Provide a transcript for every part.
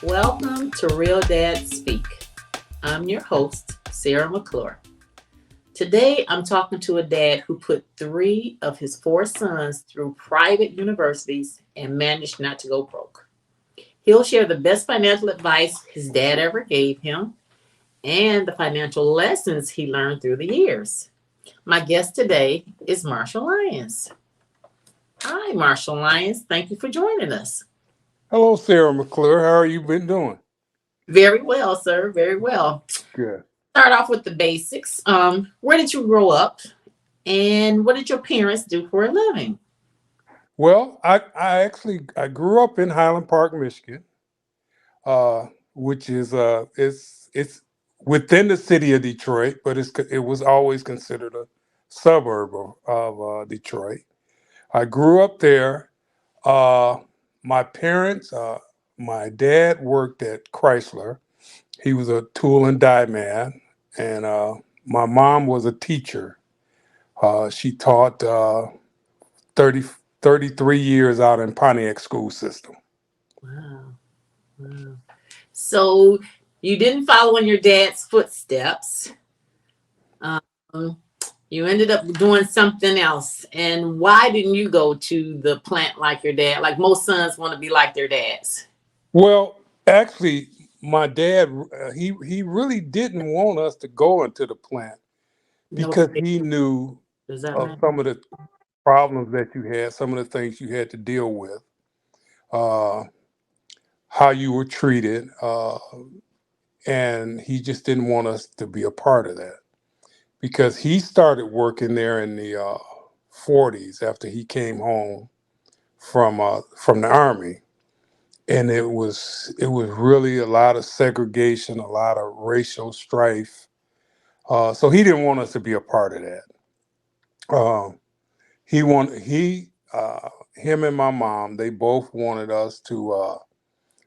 Welcome to Real Dad Speak. I'm your host, Sarah McClure. Today, I'm talking to a dad who put three of his four sons through private universities and managed not to go broke. He'll share the best financial advice his dad ever gave him and the financial lessons he learned through the years. My guest today is Marshall Lyons. Hi, Marshall Lyons. Thank you for joining us. Hello, Sarah McClure. How are you been doing? Very well, sir. Very well. Good. Start off with the basics. Where did you grow up, and what did your parents do for a living? Well, I grew up in Highland Park, Michigan, which is it's within the city of Detroit, but it was always considered a suburb of Detroit. I grew up there. Uh, my parents, my dad worked at Chrysler. He was a tool and die man, and my mom was a teacher. She taught 30, 33 years out in Pontiac school system. Wow, wow. So you didn't follow in your dad's footsteps. Um, you ended up doing something else. And why didn't you go to the plant like your dad? Like most sons want to be like their dads. Well, actually, my dad he really didn't want us to go into the plant No, because he knew is that of right? some of the problems that you had, some of the things you had to deal with, uh, how you were treated, and he just didn't want us to be a part of that because he started working there in the 40s after he came home from the army, and it was really a lot of segregation, a lot of racial strife. So he didn't want us to be a part of that. Um, he want he him and my mom, they both wanted us to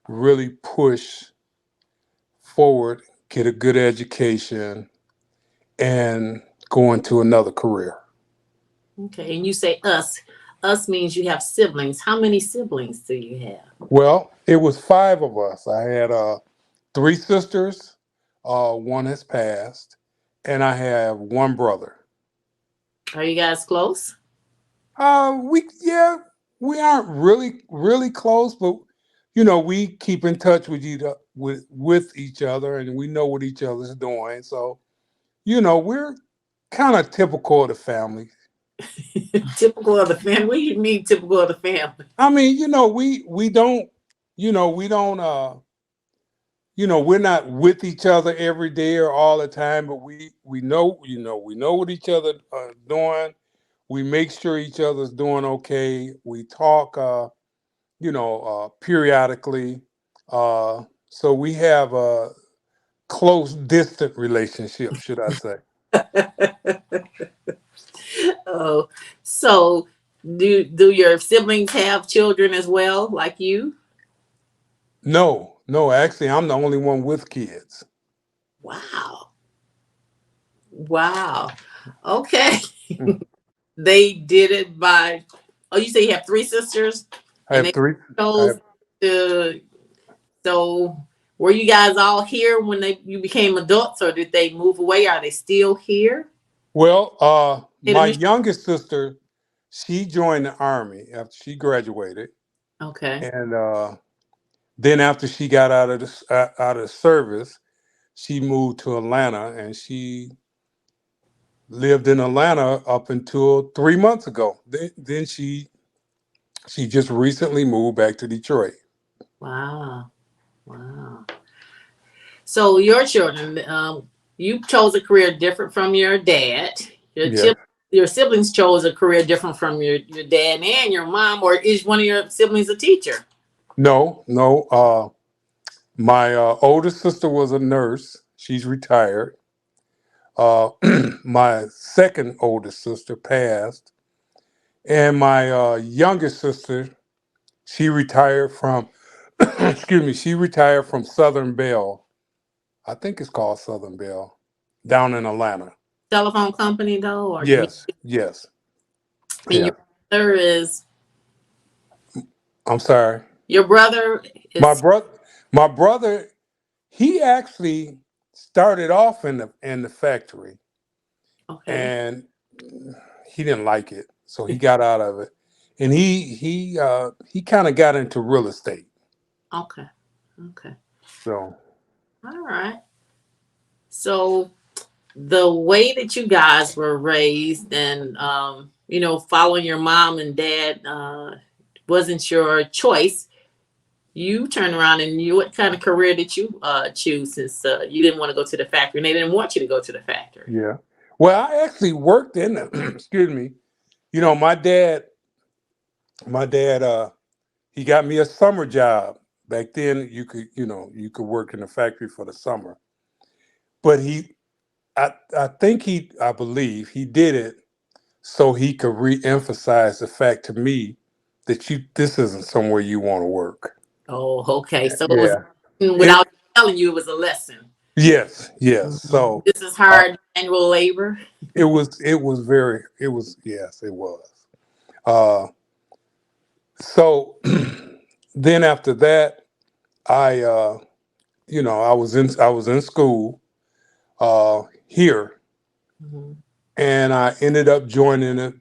really push forward, get a good education, and go into another career. Okay. And you say us. Us means you have siblings. How many siblings do you have? Well, it was five of us. I had three sisters. One has passed, and I have one brother. Are you guys close? We yeah, we aren't really close, but we keep in touch with each other, and we know what each other's doing. So we're kind of typical of the family. Typical of the family. What do you mean typical of the family? I mean, we don't, we don't, we're not with each other every day or all the time, but we know, we know what each other are doing. We make sure each other's doing okay. We talk, periodically. So we have a close, distant relationship, should I say? Oh, so do your siblings have children as well, like you? No, no. Actually, I'm the only one with kids. Wow, wow. Okay, Mm. they did it by. Oh, you say you have three sisters, I and have they three. I chose have, to. So, were you guys all here when you became adults, or did they move away? Are they still here? well, State of my Michigan? youngest sister, she joined the army after she graduated, Okay. and then after she got out of the service, she moved to Atlanta, and she lived in Atlanta up until 3 months ago. Then she just recently moved back to Detroit. Wow. Wow. So your children, you chose a career different from your dad. Your Yes. chil- your siblings chose a career different from your dad and your mom, or is one of your siblings a teacher? No, no. My oldest sister was a nurse. She's retired. My second oldest sister passed, and my youngest sister, she retired from. excuse me. She retired from Southern Bell. I think it's called Southern Bell, down in Atlanta. Telephone company though, or Yes, yes, and yeah. brother is I'm sorry. your brother My is brother, My brother, he actually started off in the factory, Okay. and he didn't like it, so he got out of it, and he kind of got into real estate. Okay. Okay. So All right. So the way that you guys were raised and following your mom and dad wasn't your choice. You turned around and what kind of career did you choose since you didn't want to go to the factory and they didn't want you to go to the factory? yeah, well, I actually worked in the excuse me. My dad, he got me a summer job. Back then, you could work in the factory for the summer. But I believe he did it so he could re-emphasize the fact to me that this isn't somewhere you want to work. Oh, okay. So it was Yeah. It, without telling you, it was a lesson. yes, yes. Mhm. So This is uh, hard manual labor. yes, it was. Uh, so then after that, I, I was in school here, Mhm. and I ended up joining the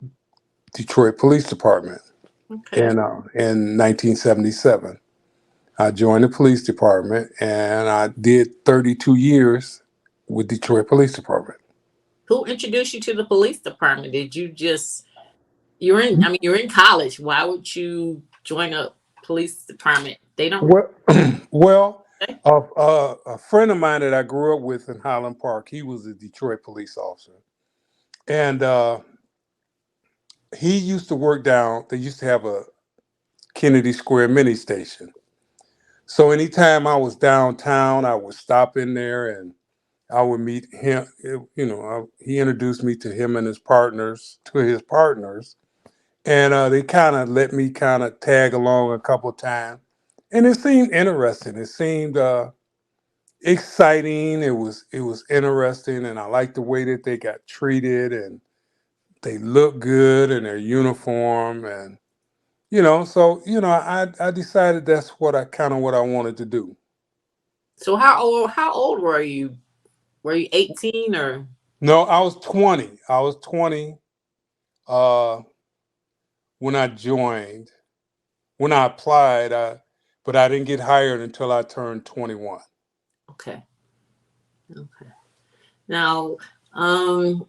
Detroit Police Department Okay. in 1977. I joined the police department, and I did 32 years with Detroit Police Department. Who introduced you to the police department? Did you just you're in college. Why would you join a police department? They don't Well, well, okay. a friend of mine that I grew up with in Highland Park, he was a Detroit police officer, and he used to work down. They used to have a Kennedy Square mini station. So anytime I was downtown, I would stop in there and I would meet him. He introduced me to him and his partners, and they kind of let me kind of tag along a couple of times, and it seemed interesting. It seemed exciting. It was interesting, and I liked the way that they got treated, and they looked good in their uniform, and I decided that's what I wanted to do. So how old were you? Were you 18 or No, I was 20. I was 20 uh, when I joined. When I applied, but I didn't get hired until I turned 21. okay. Okay. Now, um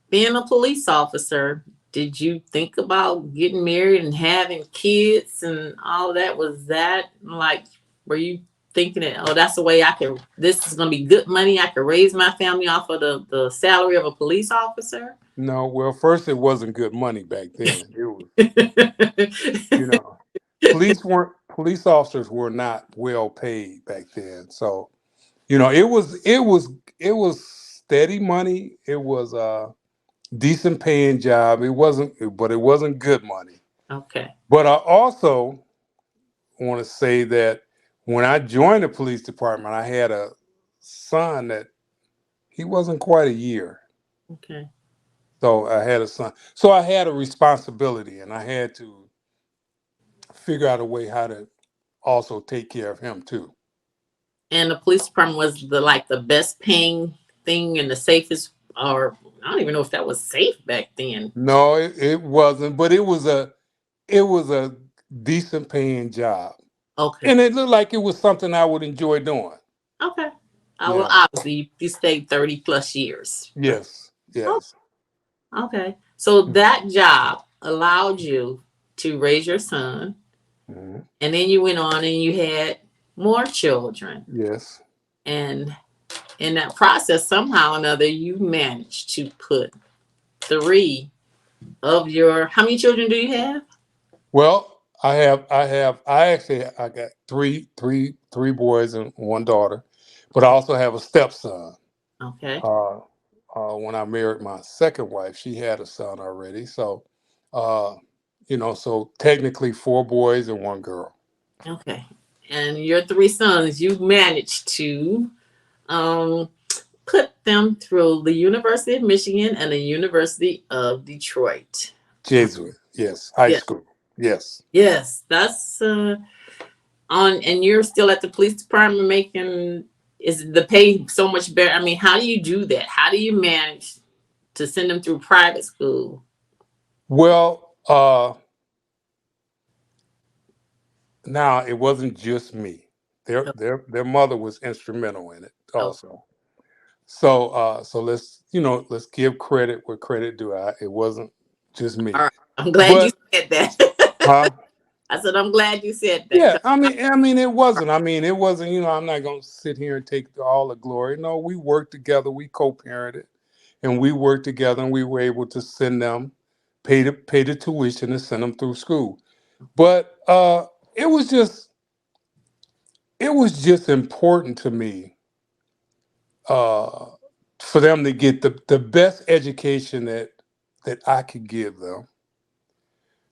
being a police officer, did you think about getting married and having kids and all that? Was that like, were you thinking that, oh, that's the way this is going to be good money? I could raise my family off of the salary of a police officer? No, well, first it wasn't good money back then. It was, you Okay. know, police officers were not well paid back then. So, it was steady money. It was a decent paying job. But it wasn't good money. But I also want to say that when I joined the police department, I had a son that he wasn't quite a year. Okay. So I had a son. So I had a responsibility, and I had to figure out a way how to also take care of him too. And the police department was the best paying thing and the safest, or I don't even know if that was safe back then. No, it wasn't, but it was a decent paying job, Okay. and it looked like it was something I would enjoy doing. Okay. Well, Yeah. obviously, you stayed 30 plus years. Yes. Oh, Yes. okay. So that job allowed you to raise your son, Mhm. and then you went on and you had more children. Yes. And in that process, somehow or another, you managed to put three of your. How many children do you have? Well, I got three boys and one daughter, but I Okay. also have a stepson. Okay. Uh, when I married my second wife, she had a son already. So, uh, so technically four boys and one girl. Okay. And your three sons, you managed to um, put them through the University of Michigan and the University of Detroit. Jesuit, yes. High Yes, school, yes. yes, that's And you're still at the police department making, is the pay so much better? I mean, how do you do that? How do you manage to send them through private school? Well, now it wasn't just me. Their mother was instrumental in it Oh, also. So let's give credit where credit due. It wasn't just all me. right. I'm glad you But said that. huh? I said I'm glad you said that. Yeah, I mean, it wasn't. I mean, it wasn't. I'm not gonna sit here and take all the glory. No, we worked together. We co-parented, and we worked together, and we were able to send them, pay the tuition, and send them through school. But it was just it was just important to me uh, for them to get the best education that I could give them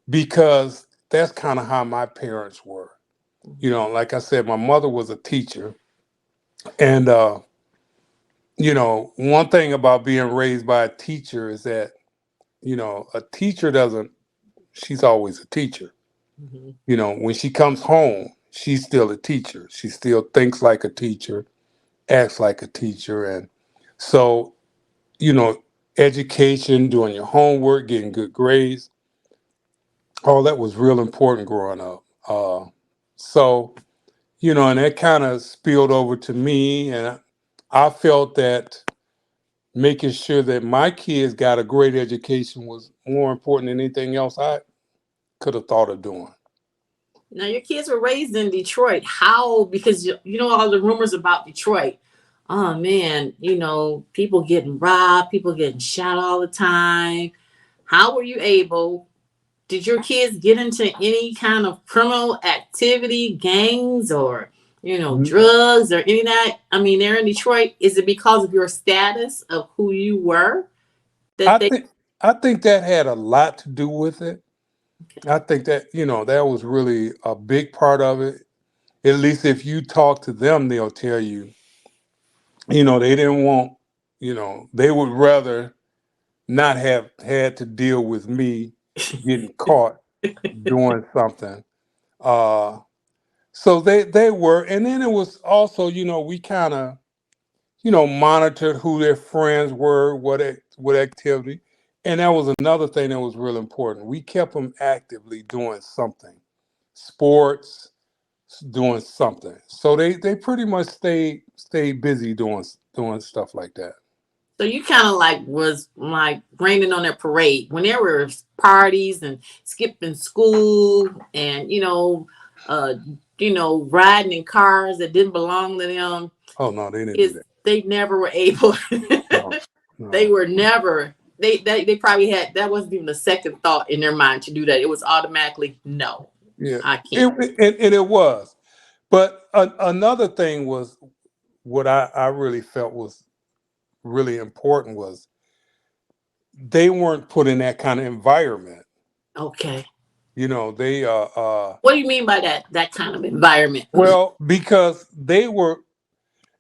because that's kind of how my parents were. Like I said, my mother was a teacher, and one thing about being raised by a teacher is that a teacher doesn't. She's always a teacher. Mm-hmm. When she comes home, she's still a teacher. She still thinks like a teacher, acts like a teacher, and so you know, education, doing your homework, getting good grades, all that was real important growing up. So, and that kind of spilled over to me, and I felt that making sure that my kids got a great education was more important than anything else I could have thought of doing. Now your kids were raised in Detroit. How? Because you know all the rumors about Detroit. Oh man, people getting robbed, people getting shot all the time. How were you able? Did your kids get into any kind of criminal activity, gangs, or drugs, or any of that? I mean, they're in Detroit. Is it because of your status of who you were I that they? think I think that had a lot to do with it. I think that that was really a big part of it. At least if you talk to them, they'll tell you. They didn't want. They would rather not have had to deal with me getting caught doing something. Uh, so they were, and then it was also, we kind of, monitored who their friends were, what activity, and that was another thing that was real important. We kept them actively doing something, sports, doing something. So they pretty much stayed busy doing stuff like that. So you kind of like was like raining on their parade when there were parties and skipping school and uh, riding in cars that didn't belong to them. Oh no, they didn't do Is that. they never were able. No, They no. were never. They probably had that wasn't even a second thought in their mind to do that. It was automatically no, Yeah, I it, can't. it was. But another thing was what I really felt was really important was they weren't put in that kind of environment. Okay. They What do you mean by that kind of environment? well, because they were,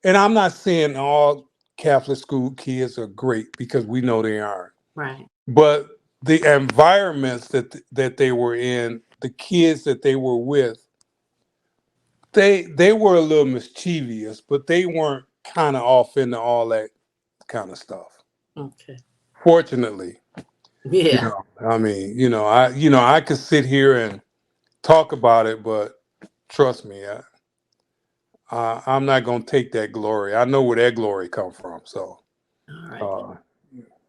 and I'm not saying all Catholic school kids are great because we know they aren't. Right. But the environments that they were in, the kids that they were with, they were a little mischievous, but they weren't kind of off into all that kind of stuff. Okay. Fortunately, Yeah. I mean, I could sit here and talk about it, but trust me, I'm not gonna take that glory. I know where that glory come from. So, All right. uh,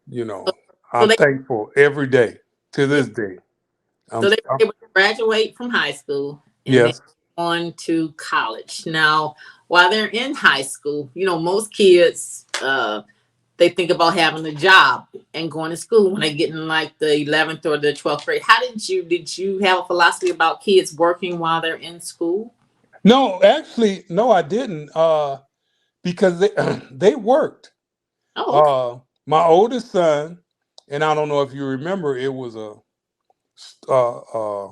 you So, know, so I'm they thankful every day to yeah, this day. so they I'm were able to graduate from high school and then yes. on to college. Now, while they're in high school, most kids they think about having a job and going to school when they get in like the 11th or the 12th grade. How did you have a philosophy about kids working while they're in school? No, actually, no, I didn't. Because they they worked. Oh, okay. Uh, my oldest son, and I don't know if you remember, it was a uh, uh,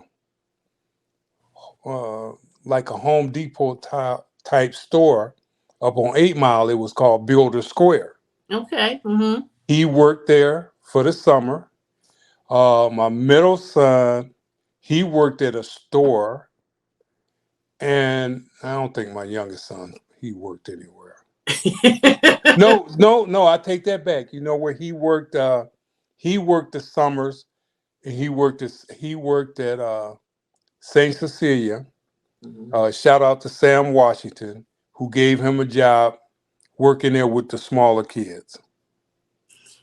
uh, like a Home Depot type store up on 8 Mile. It was called Builder Square. Okay. Mm-hmm. He worked there for the summer. My middle son, he worked at a store, And I don't think my youngest son he worked anywhere. No, no, no. I take that back. You know where he worked? He worked the summers, and he worked at Saint Cecilia. Mhm. Shout out to Sam Washington, who gave him a job working there with the smaller kids.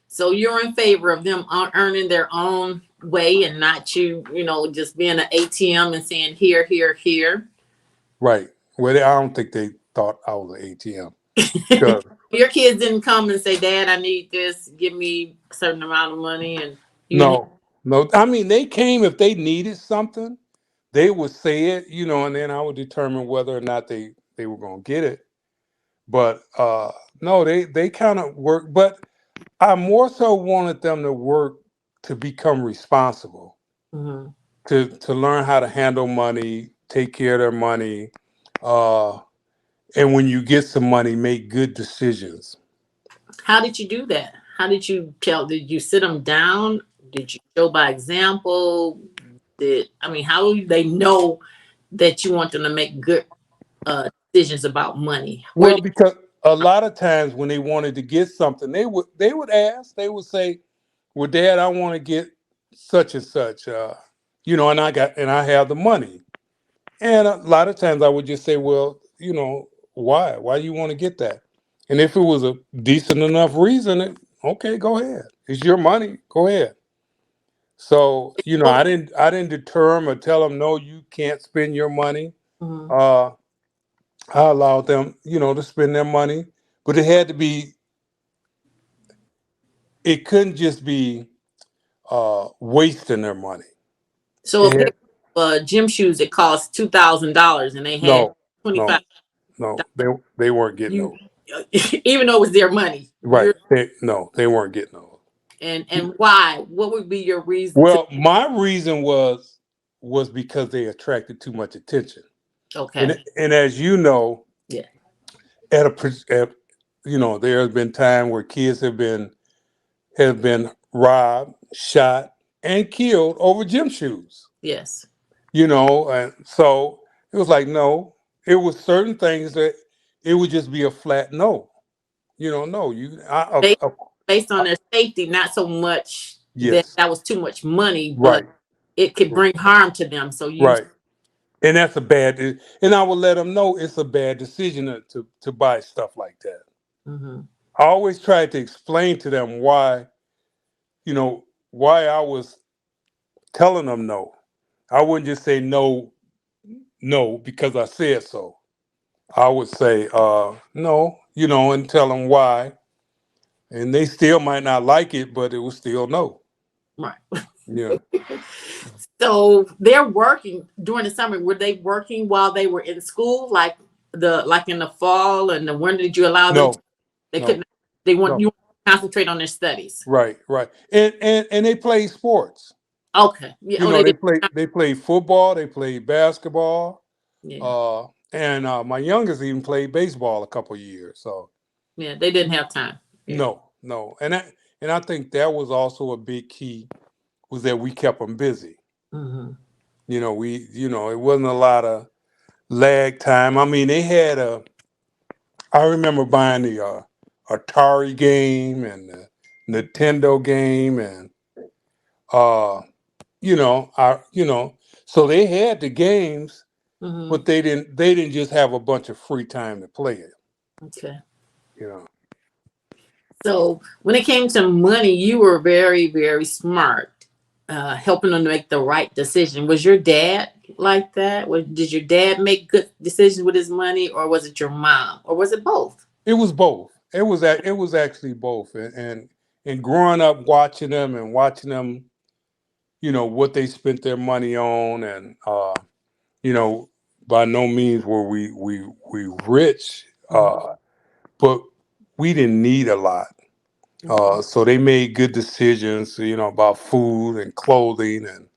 So you're in favor of them earning their own way and not just being an ATM and saying here, here, here. Right. Well, I don't think they thought I was an ATM. Cause Your kids didn't come and say, "Dad, I need this. Give me a certain amount of money," and you didn't. no, no. I mean, they came if they needed something, they would say it, and then I would determine whether or not they were gonna get it. But no, they kind of work. But I more so wanted them to work to become responsible, Mhm. to learn how to handle money, take care of their money, uh, and when you get some money, make good decisions. How did you do that? How did you tell? Did you sit them down? Did you show by example? How do they know that you want them to make good decisions about money? Where Well, did because a lot of times when they wanted to get something, they would ask, they would say, "Well, Dad, I want to get such and such," and I have the money. And a lot of times I would just say, "Well, why? Why do you want to get that?" And if it was a decent enough reason, okay, go ahead. It's your money. Go ahead. So, what I didn't deter them or tell them, no, you can't spend your money. mhm. Uh, I allowed them, to spend their money, but it couldn't just be wasting their money. So a It pair had of gym shoes that cost $2,000 and they had no, 25. no, no. They weren't getting You those. even though it was their money, Right? No, they weren't getting those. and why? What would be your reason to? Well, my reason was because they attracted too much attention, and Okay, and as you know, yeah, at a pre- at, there has been time where kids have been robbed, shot, and killed over gym shoes. yes. And so it was like no. It was certain things that it would just be a flat no. No, Based based on their safety, not so much that yes, that was too much money, but right, it could bring harm to them. So you, right. And that's a and I would let them know it's a bad decision to buy stuff like that. hmm I always tried to explain to them you know, why I was telling them no. I wouldn't just say no, no, because I said so. I would say, no, and tell them why. And they still might not like it, but it was still no. right. Yeah. So they're working during the summer. Were they working while they were in school, like in the fall and the winter? Did you allow them to? No, They no, couldn't. They want no. you to concentrate on their studies. Right, right. And they play sports. Okay. Yeah. Oh, they They did. play football, they play basketball, Yeah. and my youngest even played baseball a couple years. So Yeah. They didn't have time. Yeah. no, no, and I think that was also a big key was that we kept them busy. hmm It wasn't a lot of lag time. I mean, they had I remember buying the Atari game and the Nintendo game, and uh, so they had the games, hmm but they didn't just have a bunch of free time to play it. Okay. You know, So when it came to money, you were very, very smart, helping them to make the right decision. Was your dad like that? Did your dad make good decisions with his money, or was it your mom, or was it both? it was both. It was actually both, and growing up watching them and watching them, what they spent their money on, and you know, by no means were we rich, Mhm. but we didn't need a lot. Okay. So they made good decisions, about food and clothing and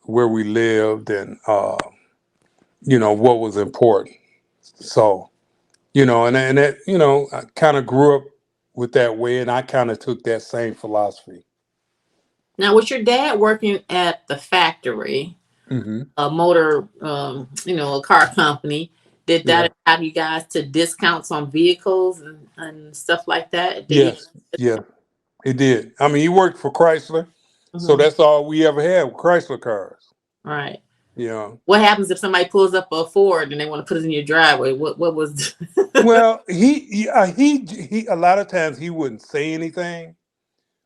where we lived and what was important. So and that I kind of grew up with that way, and I kind of took that same philosophy. Now, was your dad working at the factory? Hmm. a motor, a car company. Did Yeah. that have you guys to discounts on vehicles and stuff like that? Did he? Yes. Yeah. It did. I mean, he worked for Chrysler, so Mhm. that's all we ever had with Chrysler cars. Right. You know. What happens if somebody pulls up a Ford and they want to put it in your driveway? What was? Well, he a lot of times he wouldn't say anything,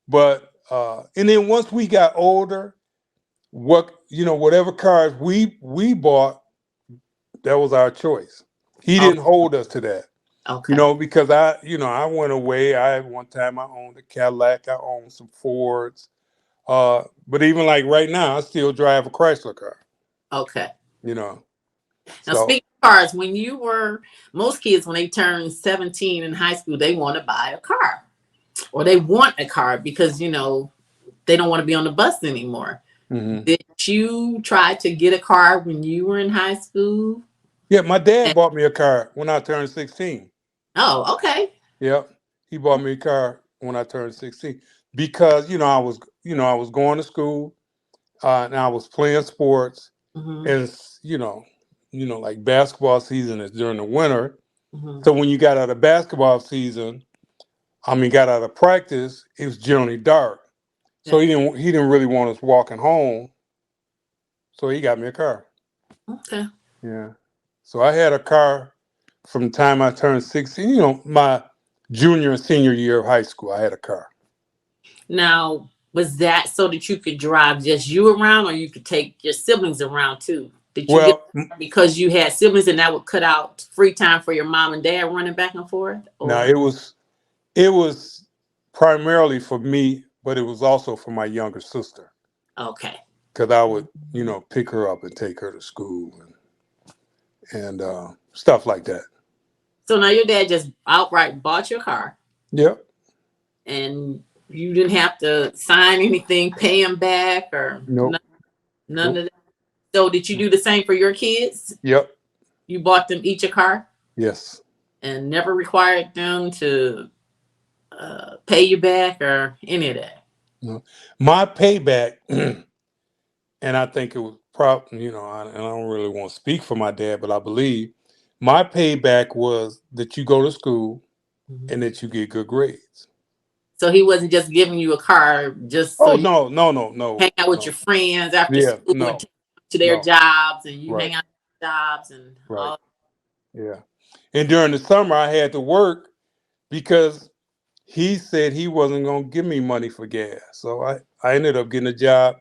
but and then once we got older, whatever cars we bought, that was our choice. He Oh, didn't hold us to that. okay. Because I went away. One time I owned a Cadillac, I owned some Fords. But even like right now, I still drive a Chrysler car. Okay. You know, Now, so speaking of cars, when you were most kids when they turn 17 in high school, they want to buy a car or they want a car because they don't want to be on the bus anymore. hmm. Did you try to get a car when you were in high school? Yeah, my dad And, bought me a car when I turned 16. oh, okay. Yep, he bought me a car when I turned 16 because I was going to school, and I was playing sports, Hmm. and like basketball season is during the winter. Hmm. So when you got out of basketball season, got out of practice, it was generally dark. So Yeah. he didn't really want us walking home. So he got me a car. Okay. Yeah. So I had a car from the time I turned 16, my junior and senior year of high school, I had a car. Now, was that so that you could drive just you around, or you could take your siblings around too? Did you get Well, because you had siblings and that would cut out free time for your mom and dad running back and forth, now or it was primarily for me, but it was also for my younger sister okay? because I would, pick her up and take her to school and stuff like that. So now your dad just outright bought your car, Yep. and you didn't have to sign anything, pay him back, or Nope. none Nope. of that. So did you do the same for your kids? Yep. You bought them each a car Yes. and never required them to pay you back or any of that. No. My payback, and I think it was probably, and I don't really want to speak for my dad, but I believe my payback was that you go to school Mhm. and that you get good grades. So he wasn't just giving you a car just so Oh you no, no, no, hang no, out with your no. friends after Yeah, school and no, take them to their no. jobs and you Right, hang out at jobs and right. all. Yeah. And during the summer, I had to work because he said he wasn't going to give me money for gas. So I ended up getting a job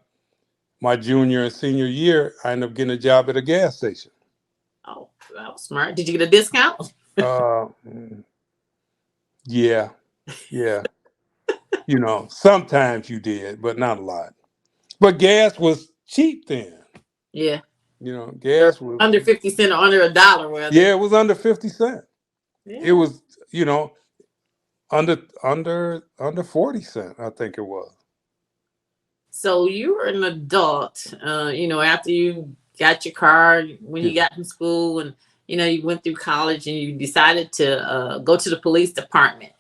my junior and senior year. I ended up getting a job at a gas station. Oh, that was smart. Did you get a discount? Mm, yeah, yeah. Sometimes you did, but not a lot. But gas was cheap then. Yeah. Or Gas was, under 50 cents or under a dollar rather. yeah, it was under 50 cents. It Yeah. was, you know, under 40 cents, I think it was. So you were an adult, after you got your car, when Yeah. you got from school and, you went through college and you decided to go to the police department.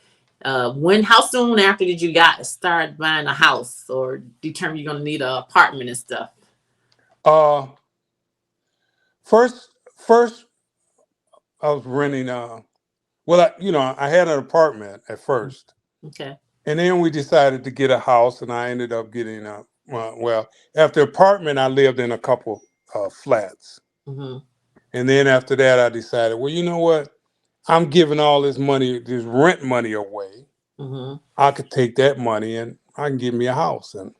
How soon after did you start buying a house or determine you're going to need an apartment and stuff? Uh, first I was renting. Well, I had an apartment at first, Okay. and then we decided to get a house, and I ended up getting a. Well, after apartment, I lived in a couple flats, Hmm. and then after that, I decided, well, you know what? I'm giving all this money, this rent money away. Hmm. I could take that money and I can get me a house, and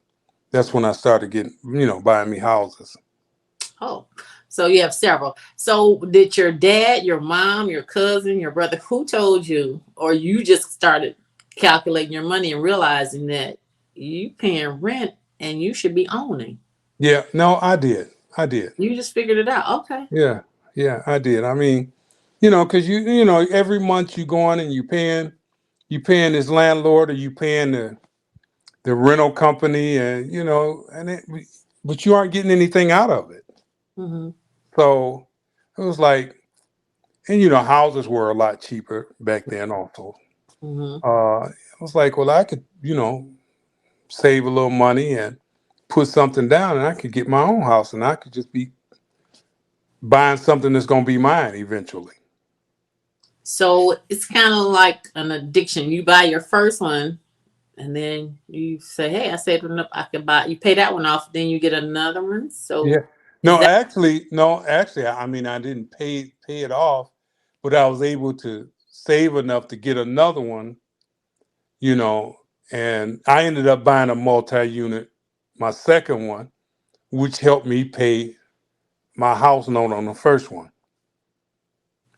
that's when I started getting, buying me houses. Oh, so you have several. So did your dad, your mom, your cousin, your brother, who told you, or you just started calculating your money and realizing that you paying rent and you should be owning? Yeah, no, I did. I did. You just figured it out. Okay. Yeah, yeah, I did. I mean, because every month you go on and you paying this landlord or you paying the rental company, and but you aren't getting anything out of it. Hmm. So it was like, and houses were a lot cheaper back then also. Hmm. I was like, well, I could save a little money and put something down and I could get my own house and I could just be buying something that's going to be mine eventually. So it's kind of like an addiction. You buy your first one, and then you say, "Hey, I saved enough. I can buy." You pay that one off, then you get another one. Yeah. So is No, that actually, no, actually, I mean, I didn't pay it off, but I was able to save enough to get another one, you know, and I ended up buying a multi-unit, my second one, which helped me pay my house note on the first one.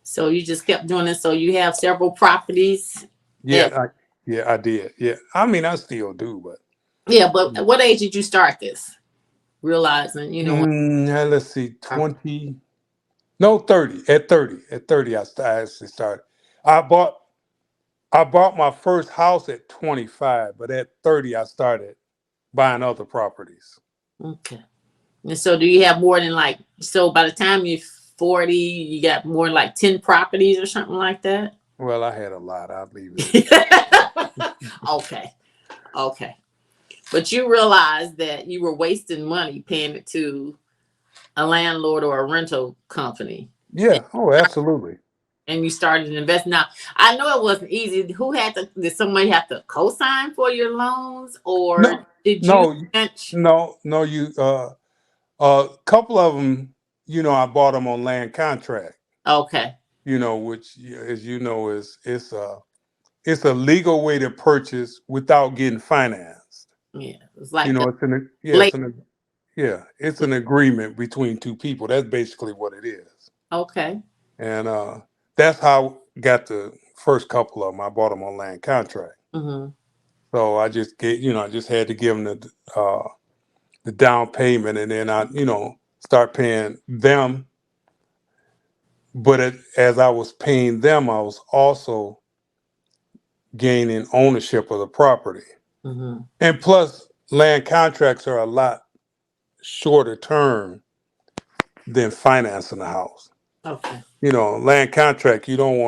so? You just kept doing it. So you have several properties. Yeah, At yeah, I did. Yeah, I mean, I still do, but yeah, but at what age did you start this? Realizing, let's see, 20, no, 30. At 30, I actually started. I bought I bought my first house at 25, but at 30, I started buying other properties. okay. And so, do you have more than like? So, by the time you're 40, you got more like 10 properties or something like that. Well, I had a lot. I'll leave it Okay, okay. But you realized that you were wasting money paying it to a landlord or a rental company, Yeah. Oh, absolutely. and you started investing. Now, I know it wasn't easy. Who had to? Did somebody have to co-sign for your loans, or No, did you no, bench? no. A couple of them, I bought them on land contract. Okay, Which, as you know, is it's a legal way to purchase without getting financed. yeah, it's like a It's an yeah, late. it's an agreement between two people. That's basically what it is. Okay. And that's how I got the first couple of them. I bought them on land contract. Mm-hmm. So I just I just had to give them the down payment, and then I, start paying them. But as I was paying them, I was also gaining ownership of the property. Mm-hmm. And plus, land contracts are a lot shorter term than financing a house. Okay. Land contract, you don't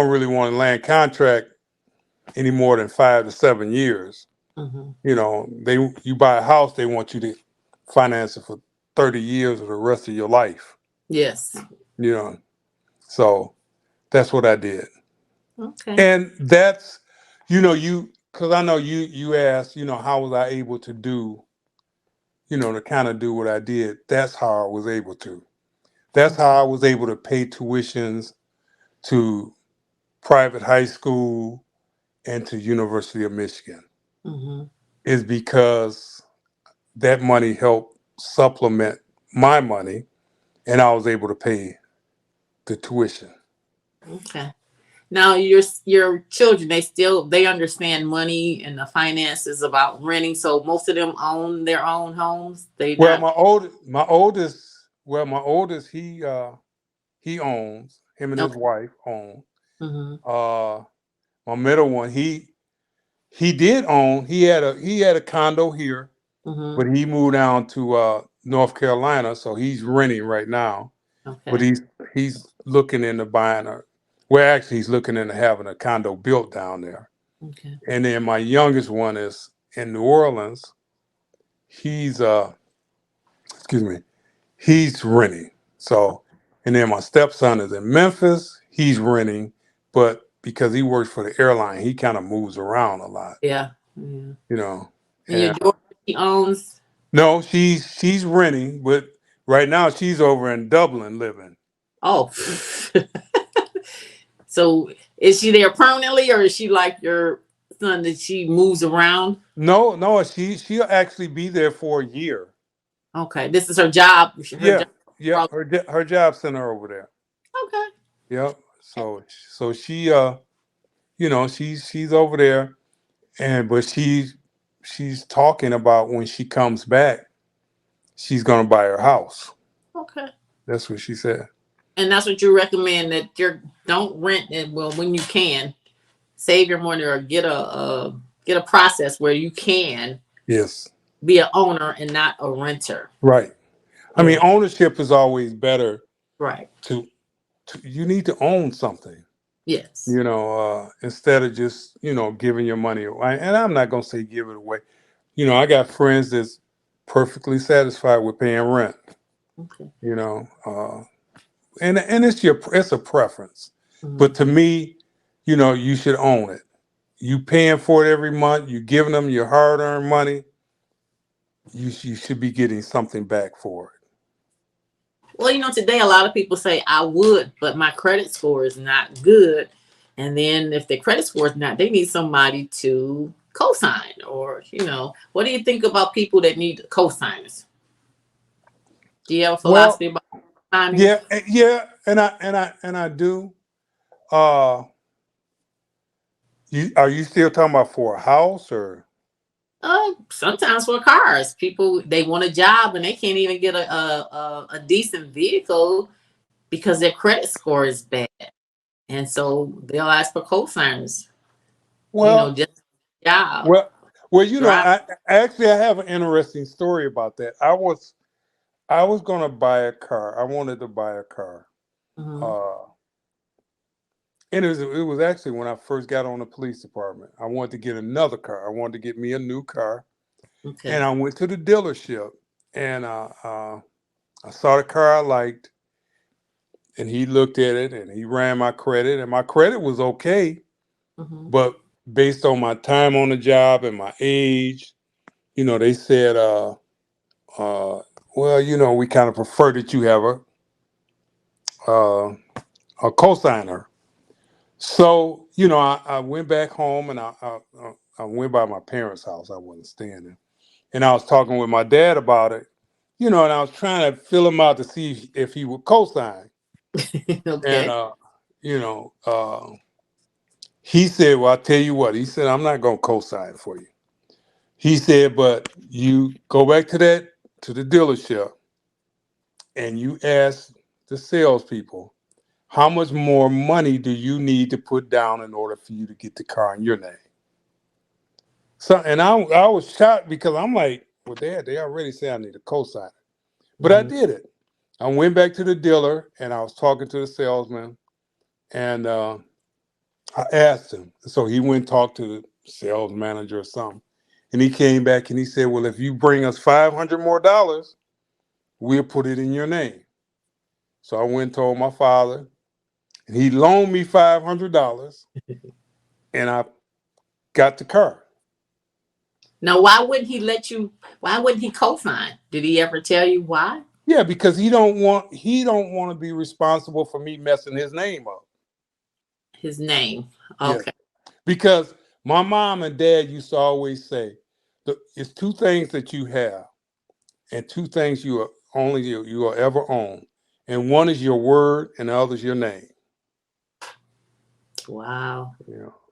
really want a land contract any more than 5 to 7 years. Mm-hmm. You buy a house, they want you to finance it for 30 years or the rest of your life. Yes. You know, so that's what I did, Okay. and that's, because I know you asked, how was I able to do, to kind of do what I did. That's how I was able to. That's how I was able to pay tuitions to private high school and to University of Michigan. Mm-hmm. Is because that money helped supplement my money, and I was able to pay the tuition. Okay. Now your children, they understand money and the finances about renting. So most of them own their own homes. They Well, not my oldest, he owns, him and his okay. wife own. Mm-hmm. Uh, my middle one, he did own. He had a condo here, Mm-hmm. but he moved down to North Carolina, so he's renting right now. But Okay. he's looking into buying a. Well, actually, he's looking into having a condo built down there. Okay. And then my youngest one is in New Orleans. He's excuse me, he's renting. So, and then my stepson is in Memphis. He's renting, but because he works for the airline, he kind of moves around a lot, Yeah. Yeah. you know. And your And daughter, she owns. no, she's renting, but right now she's over in Dublin living. Oh. So is she there permanently, or is she like your son that she moves around? No, no, she'll actually be there for a year. Okay. This is her job. Her Yeah, job. yeah. Her job center over there. Okay. Yep. So she she's over there, and but she's talking about when she comes back, she's gonna buy her house. Okay. That's what she said. And that's what you recommend, that you don't rent it. Well, when you can, save your money or get a process where you can Yes. be an owner and not a renter. Right. I mean, Yeah. ownership is always better. Right. To, you need to own something. Yes. Instead of just giving your money away. And I'm not gonna say give it away. I got friends that's perfectly satisfied with paying rent. Okay. You know, and it's a preference, Hmm. but to me, you should own it. You paying for it every month. You giving them your hard earned money. You should be getting something back for it. Well, today a lot of people say I would, but my credit score is not good. And then if their credit score is not, they need somebody to co-sign. Or, what do you think about people that need co-signers? Do you have a Well, philosophy about signing? yeah, and I do. Uh, are you still talking about for a house or? Sometimes for cars, people they want a job and they can't even get a decent vehicle because their credit score is bad, and so they'll ask for co-signers. Well, Just job well, well. drive. I have an interesting story about that. I was gonna buy a car. I wanted to buy a car. Hmm. Uh, and it was actually when I first got on the police department. I wanted to get another car. I wanted to get me a new car, and Okay. I went to the dealership, and I saw the car I liked, and he looked at it, and he ran my credit, and my credit was okay, Hmm. but based on my time on the job and my age, they said, uh, well, we kind of prefer that you have uh, a cosigner. So, I went back home and I went by my parents' house. I wasn't staying there. And I was talking with my dad about it, and I was trying to fill him out to see if he would co-sign. And, Okay. you know, uh, he said, well, I'll tell you what. He said, I'm not going to co-sign for you. He said, but you go back to the dealership and you ask the salespeople, how much more money do you need to put down in order for you to get the car in your name? So, and I was shocked because I'm like, well, they already say I need a cosigner, but I Hmm. did it. I went back to the dealer and I was talking to the salesman, and I asked him. So he went and talked to the sales manager or something, and he came back and he said, well, if you bring us $500 more, we'll put it in your name. So I went and told my father, and he loaned me $500, and I got the car. Now, why wouldn't he let you? Why wouldn't he co-sign? Did he ever tell you why? Yeah, because he don't want to be responsible for me messing his name up. His name. Yeah, Okay. because my mom and dad used to always say, it's two things that you have, and two things you will ever own, and one is your word, and the other is your name. Wow.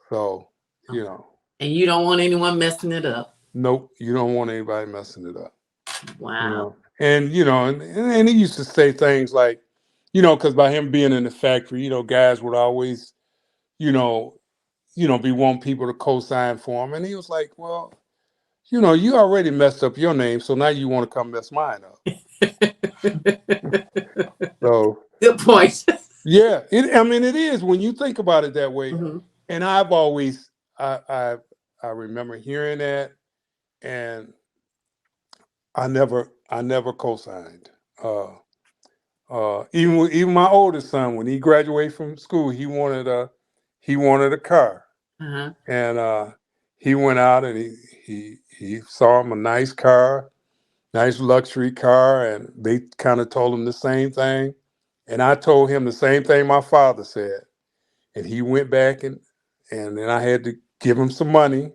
So you Okay. know, And you don't want anyone messing it up. nope, you don't want anybody messing it up. Wow. And he used to say things like, because by him being in the factory, guys would always, you know, be wanting people to co-sign for him. And he was like, well, you already messed up your name, so now you want to come mess mine up. So Good point. yeah, I mean, it is when you think about it that way. Hmm. And I've always, I remember hearing that, and I never co-signed. Even my oldest son, when he graduated from school, he wanted a car, Uh-huh. and he went out and he saw him a nice car, nice luxury car, and they kind of told him the same thing, and I told him the same thing my father said, and he went back and then I had to give him some money,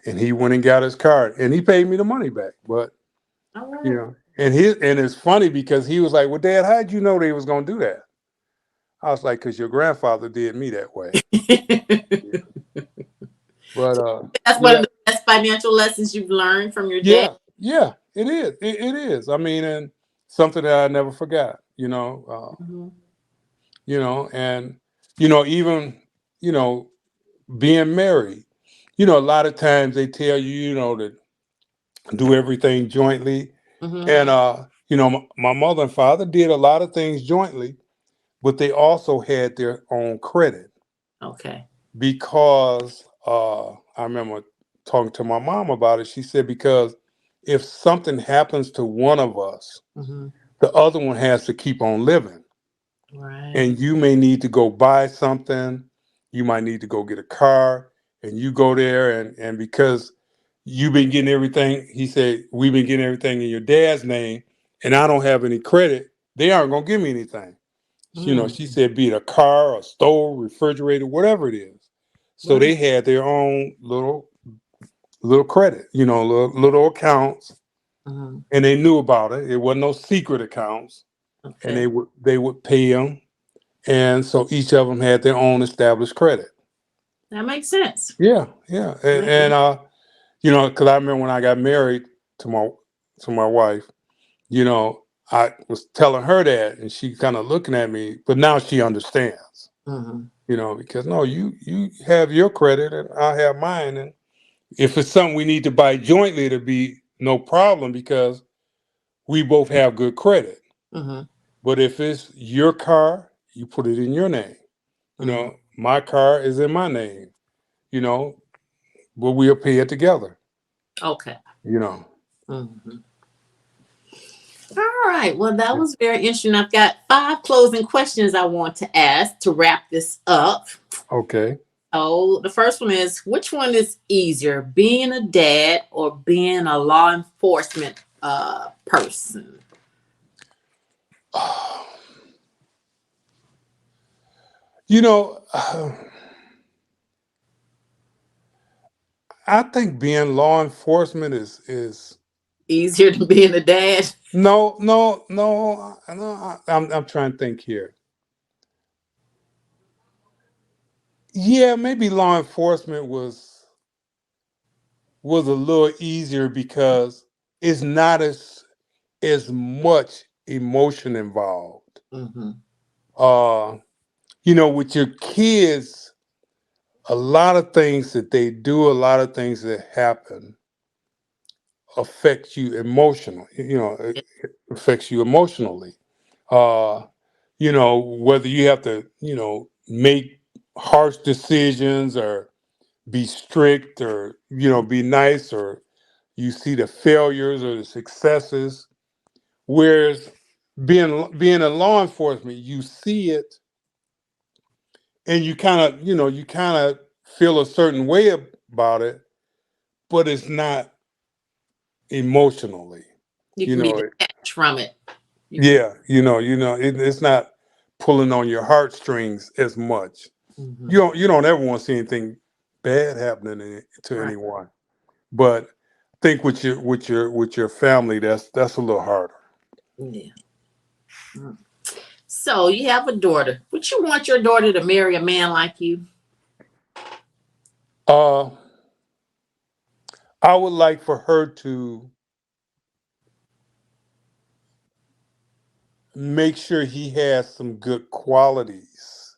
and he went and got his car, and he paid me the money back, but All right. and it's funny because he was like, "Well, Dad, how did you know they was gonna do that?" I was like, "Cause your grandfather did me that way." Yeah. But That's one of yeah, the best financial lessons you've learned from your dad. yeah, yeah, it is. It is. I mean, and something that I never forgot. Hmm. And even you know being married. A lot of times they tell you, to do everything jointly, Hmm. and my mother and father did a lot of things jointly, but they also had their own credit Okay. because I remember talking to my mom about it. She said, because if something happens to one of us, Hmm. the other one has to keep on living. Right. And you may need to go buy something. You might need to go get a car, and you go there, and because you've been getting everything, he said, we've been getting everything in your dad's name, and I don't have any credit, they aren't going to give me anything. Mm. She said, be it a car, a stove, refrigerator, whatever it is. So Right. they had their own little credit, little accounts, Hmm. and they knew about it. It wasn't no secret accounts, and Okay. they would pay them, and so each of them had their own established credit. That makes sense. Yeah, yeah, because I remember when I got married to my wife, I was telling her that, and she kind of looking at me, but now she understands. Hmm. Because no, you have your credit and I have mine, and if it's something we need to buy jointly, it'll be no problem because we both have good credit. Hmm. But if it's your car, you put it in your name. Hmm. My car is in my name. You know, but we'll pay it together. Okay. You know. Hmm. All right. Well, that was very interesting. I've got 5 closing questions I want to ask to wrap this up. Okay. So the first one is, which one is easier, being a dad or being a law enforcement person? You know, I think being law enforcement is Easier than being a dad? no, no, no, no. I'm trying to think here. Yeah, maybe law enforcement was a little easier because it's not as much emotion involved. Hmm. Uh, with your kids, a lot of things that they do, a lot of things that happen affect you emotionally. It affects you emotionally. Uh, whether you have to, make harsh decisions or be strict or, be nice, or you see the failures or the successes. Whereas being a law enforcement, you see it and you kind of feel a certain way about it, but it's not emotionally. You You can be know, detached from it. You can. yeah, it's not pulling on your heartstrings as much. Hmm. You don't ever want to see anything bad happening to Right. anyone. But I think with your family, that's a little harder. Yeah. Mm. So you have a daughter. Would you want your daughter to marry a man like you? Uh, I would like for her to make sure he has some good qualities.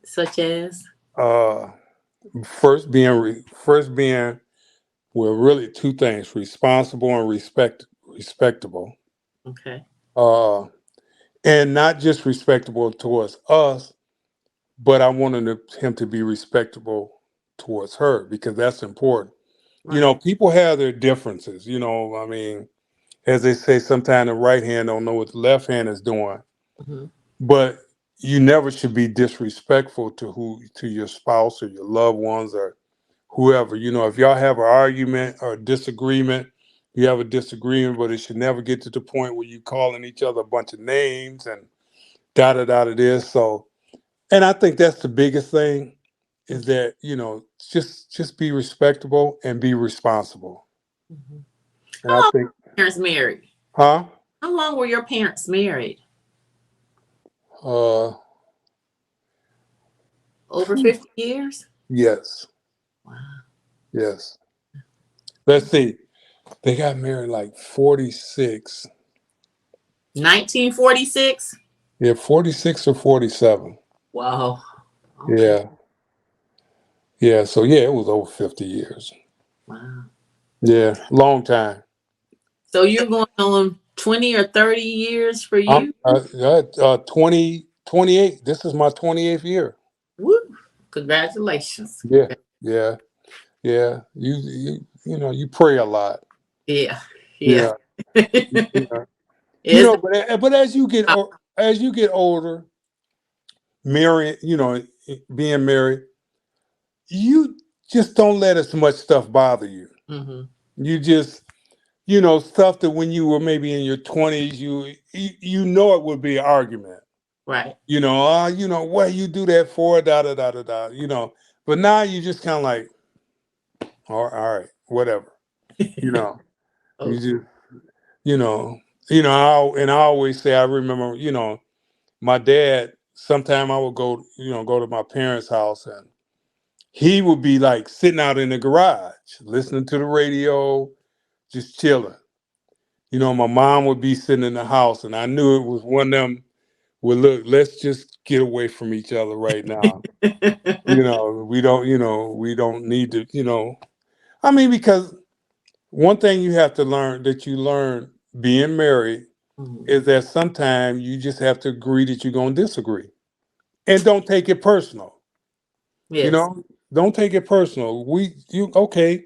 Such as? Uh, first being well, really two things: responsible and respectable. Okay. Uh, and not just respectable towards us, but I wanted him to be respectable towards her because that's important. Right. People have their differences. I mean, as they say, sometimes the right hand don't know what the left hand is doing. Hmm. But you never should be disrespectful to your spouse or your loved ones or whoever. If y'all have an argument or disagreement, you have a disagreement, but it should never get to the point where you calling each other a bunch of names and da da da da this. So, and I think that's the biggest thing is Okay. that just be respectable and be responsible. Hmm. And How I long think, were your parents married? huh? How long were your parents married? Uh, Over 50 years? yes, Wow. yes. Let's see. They got married like 46. 1946? Yeah, 46 or 47. Wow. Okay. Yeah. Yeah. So yeah, it was over 50 years. Wow. Yeah. Long time. So you're going on 20 or 30 years for I'm you? 20, 28. This is my 28th year. Woo. Congratulations. Yeah. Yeah. Yeah, you pray a lot. Yeah, yeah. Yeah, yeah. It's But as you get older, marrying, being married, you just don't let as much stuff bother you. mm-hmm, You just, stuff that when you were maybe in your 20s, you know it would be an argument. right. What you do that for, da da da da da, But now you just kind of like, all right, whatever, you know. You Okay. just, you know, and I always say, I remember, my dad. Sometime I would go to my parents' house, and he would be like sitting out in the garage, listening to the radio, just chilling. My mom would be sitting in the house, and I knew it was one of them. Well, look, let's just get away from each other right now. We don't need to. I mean, because one thing you learn being married Mhm. is that sometimes you just have to agree that you're gonna disagree, and don't take it personal. You Yes. know, don't take it personal. Okay.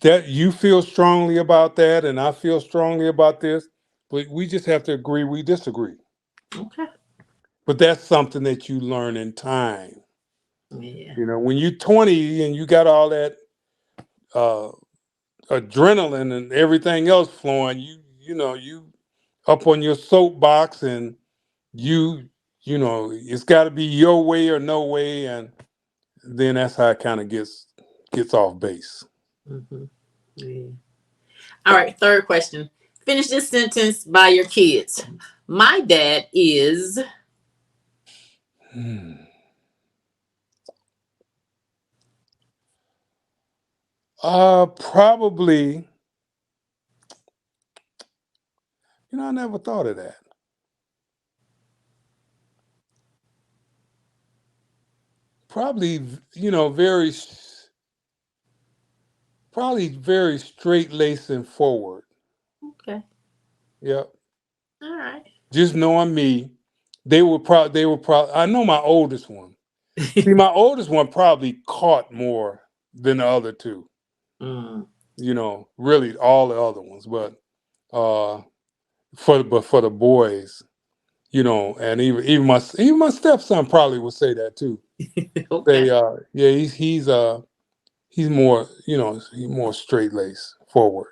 That you feel strongly about that, and I feel strongly about this, but we just have to agree we disagree. Okay. But that's something that you learn in time. Yeah. When you're 20 and you got all that uh, adrenaline and everything else flowing, you up on your soapbox, and you it's got to be your way or no way, and then that's how it kind of gets off base. Hmm. Yeah. All right. Third question. Finish this sentence by your kids. My dad is. Hmm. Probably. I never thought of that. Probably, very straight laced and forward. Okay. Yep. All right. Just knowing me, they were probably. I know my oldest one. See, my oldest one probably caught more than the other two. Mm, Really all the other ones, but uh, for the boys, and even my stepson probably would say that too. okay. Yeah, he's more, he's more straight laced forward,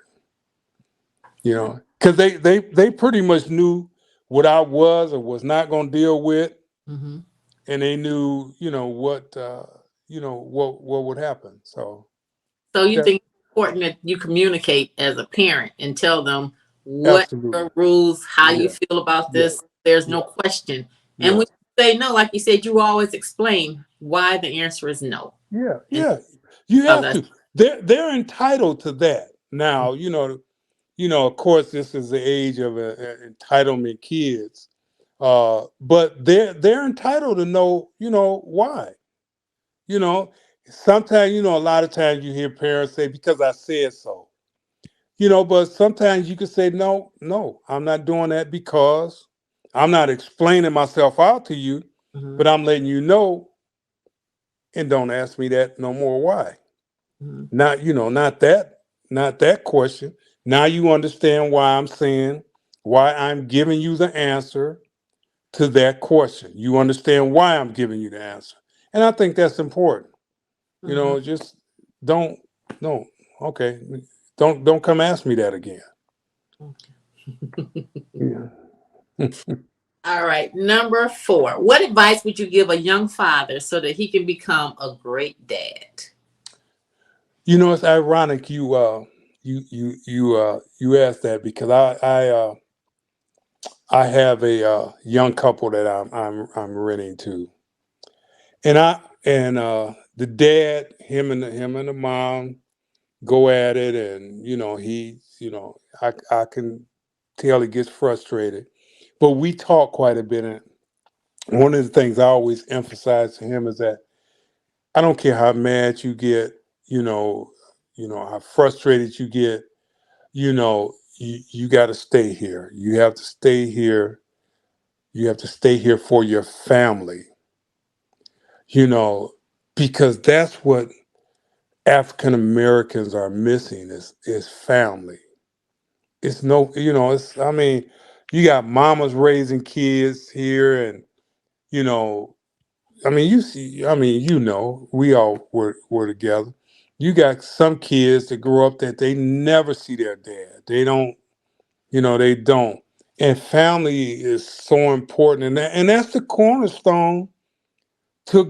because they pretty much knew what I was or was not going to deal with, Hmm. and they knew, what would happen. So So you that think it's important that you communicate as a parent and tell them what absolutely, your rules, how you yeah, feel about yeah, this. There's no yeah, question. And yeah, when you say no, like you said, you always explain why the answer is no. yeah, And yeah. You how have that's to. They're entitled to that. Now, of course, this is the age of entitlement kids. But they're entitled to know, why. You know, Sometimes, a lot of times you hear parents say, because I said so. But sometimes you can say, no, no, I'm not doing that because I'm not explaining myself out to you, hmm but I'm letting you know, and don't ask me that no more. Why? hmm Not that question. Now you understand why I'm saying, why I'm giving you the answer to that question. You understand why I'm giving you the answer. And I think that's important. hmm Just don't, no, okay. Don't come ask me that again. Yeah. All right. Number 4. What advice would you give a young father so that he can become a great dad? It's ironic you asked that, because I have a young couple that I'm renting to, and the dad, him and the mom go at it, and I can tell he gets frustrated, but we talk quite a bit. And one of the things I always emphasize to him is that I don't care how mad you get, you know, how frustrated you get, you got to stay here. You have to stay here. You have to stay here for your family, you know, because that's what African Americans are missing is family. It's no, it's, I mean, you got mamas raising kids here, and you know, I mean, you see, I mean, we all were together. You got some kids that grow up that they never see their dad. They don't, they don't. And family is so important, and that's the cornerstone to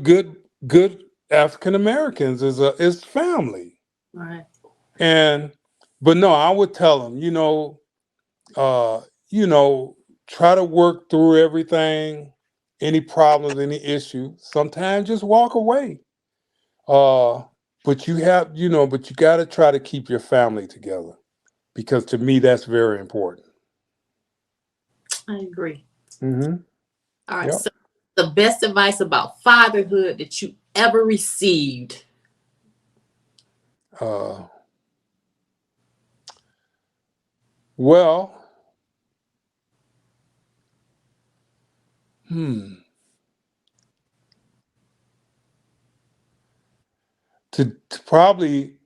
good African Americans is family. Right. And but no, I would tell them, uh, you know, try to work through everything, any problems, any issue. Sometimes just walk away. Uh, but you got to try to keep your family together because to me that's very important. I agree. Mm-hmm. All right. Yep. So, the best advice about fatherhood that you ever received? Uh, well, hmm, to probably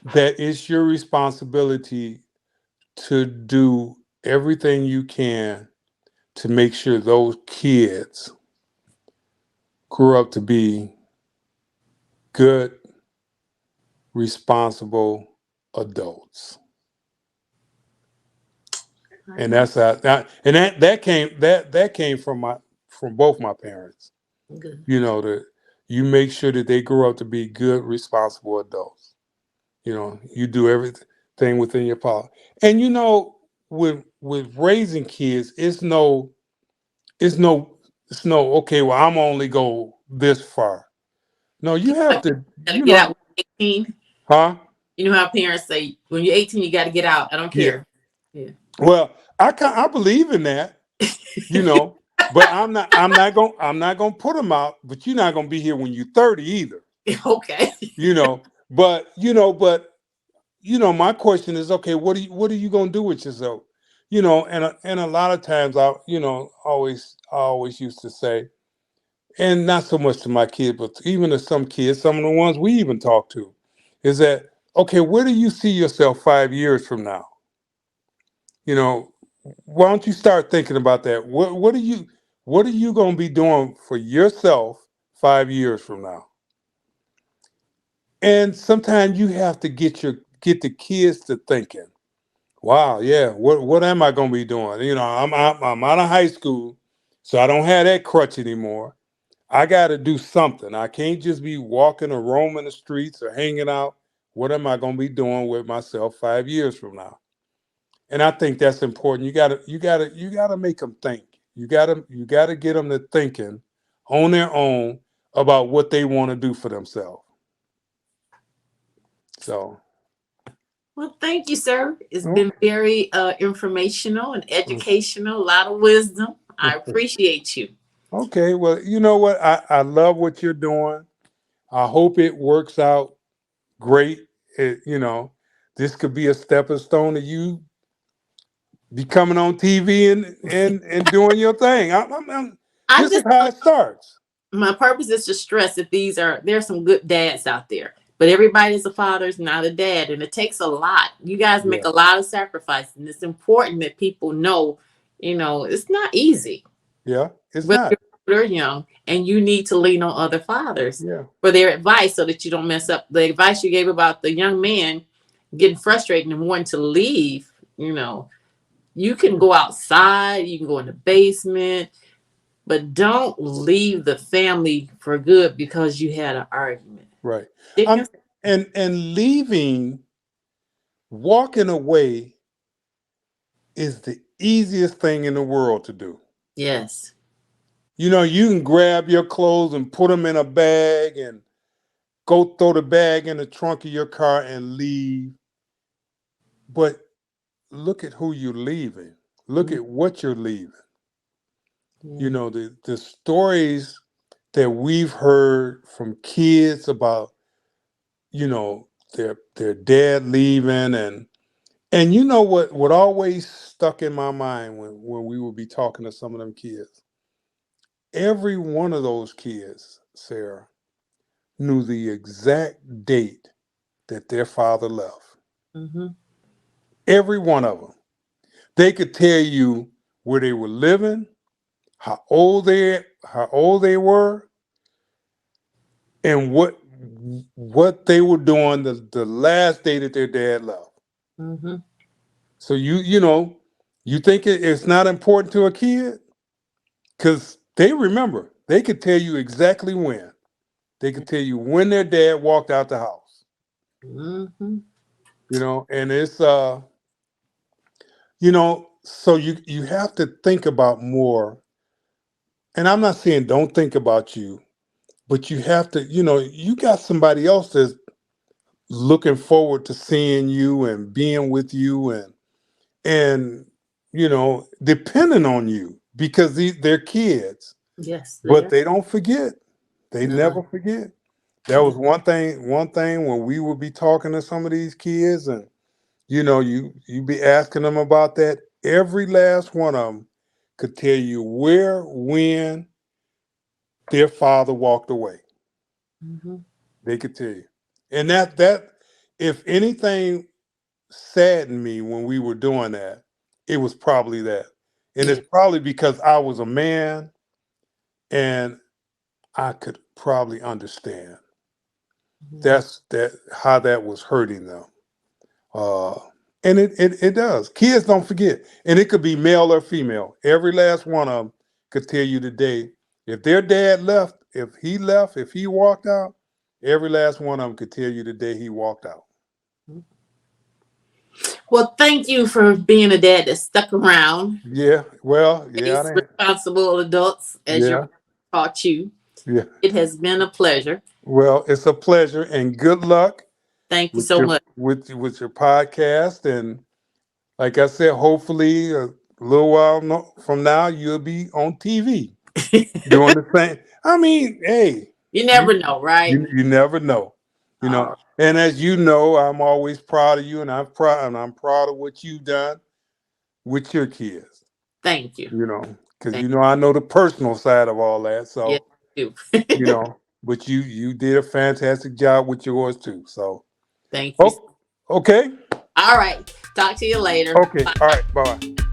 that it's your responsibility to do everything you can to make sure those kids grow up to be good, responsible adults. I And agree. that came from both my parents. Good. That you make sure that they grow up to be good, responsible adults. You do everything within your power. And with raising kids, it's no okay, well, I'm only go this far. No, you have Like, you to, gotta get out when you're 18. huh? You know how parents say, when you're 18, you got to get out. I don't Yeah. care. Yeah. Well, I believe in that, you know, but I'm not gonna put them out. But you're not gonna be here when you're 30 either, Okay. you know. But my question is, okay, what are you gonna do with yourself? And a lot of times I always used to say, and not so much to my kids, but even to some kids, some of the ones we even talk to, is that okay? Where do you see yourself 5 years from now? You know, why don't you start thinking about that? What are you going to be doing for yourself 5 years from now? And sometimes you have to get the kids to thinking. Wow, yeah. What am I going to be doing? I'm out of high school, so I don't have that crutch anymore. I got to do something. I can't just be walking or roaming the streets or hanging out. What am I going to be doing with myself 5 years from now? And I think that's important. You gotta make them think. You gotta get them to thinking on their own about what they want to do for themselves. So, Well, thank you, sir. It's been okay. very informational and educational, a lot of wisdom. I appreciate you. Okay. Well, you know what? I love what you're doing. I hope it works out great. This could be a stepping stone to you becoming on TV and doing your thing. I This is just how it starts. My purpose is to stress that there's some good dads out there, but everybody is a father is not a dad, and it takes a lot. You guys make Yeah. a lot of sacrifices, and it's important that people know. It's not easy, Yeah. It's whether not. you're old or young, and you need to lean on other fathers Yeah. for their advice so that you don't mess up. The advice you gave about the young man getting frustrated and wanting to leave, you know, you can Yeah. go outside, you can go in the basement, but don't leave the family for good because you had an argument. Right. Chicken. Um, and leaving, walking away is the easiest thing in the world to do. Yes. You can grab your clothes and put them in a bag and go throw the bag in the trunk of your car and leave. But look at who you're leaving. Look Mm, at what you're leaving. yeah. The stories that we've heard from kids about, their dad leaving. And you know what always stuck in my mind when we would be talking to some of them kids? Every one of those kids, Sarah, knew the exact date. that their father left. Mm-hmm. Every one of them. They could tell you where they were living, how old they were, and what they were doing the last day that their dad left. Mm-hmm. So you think it's not important to a kid because they remember. They could tell you exactly when. They could tell you when their dad walked out the house. Mm-hmm. And it's so you have to think about more. And I'm not saying don't think about you, but you have to, you got somebody else that's looking forward to seeing you and being with you and depending on you because they're kids, Yes, but there. they don't forget. They No. never forget. That was one thing when we would be talking to some of these kids and you be asking them about that. Every last one of them could tell you where, when their father walked away. Mm-hmm. They could tell you. And that if anything saddened me when we were doing that, it was probably that. And Yeah. it's probably because I was a man and I could probably understand. Mm-hmm. That's that how that was hurting them. Uh and it does. Kids don't forget. And it could be male or female. Every last one of them could tell you today. If their dad left, if he walked out, every last one of them could tell you the day he walked out. Well, thank you for being a dad that stuck around, Yeah, well, yeah, raised responsible adults as your yeah, mom taught you. yeah. It has been a pleasure. Well, it's a pleasure and good luck Thank you with so your much. with your podcast. And like I said, hopefully a little while from now you'll be on TV doing the same. I mean, hey, You you never know, right? you never know, All right. And as you know, I'm always proud of you, and I'm proud of what you've done with your kids. Thank you. Because Thank I know the personal side of all that. you. So Yes, you you. know, but you did a fantastic job with yours too. So Thank you. oh, okay, All right. Talk to you later. okay, all right, bye bye.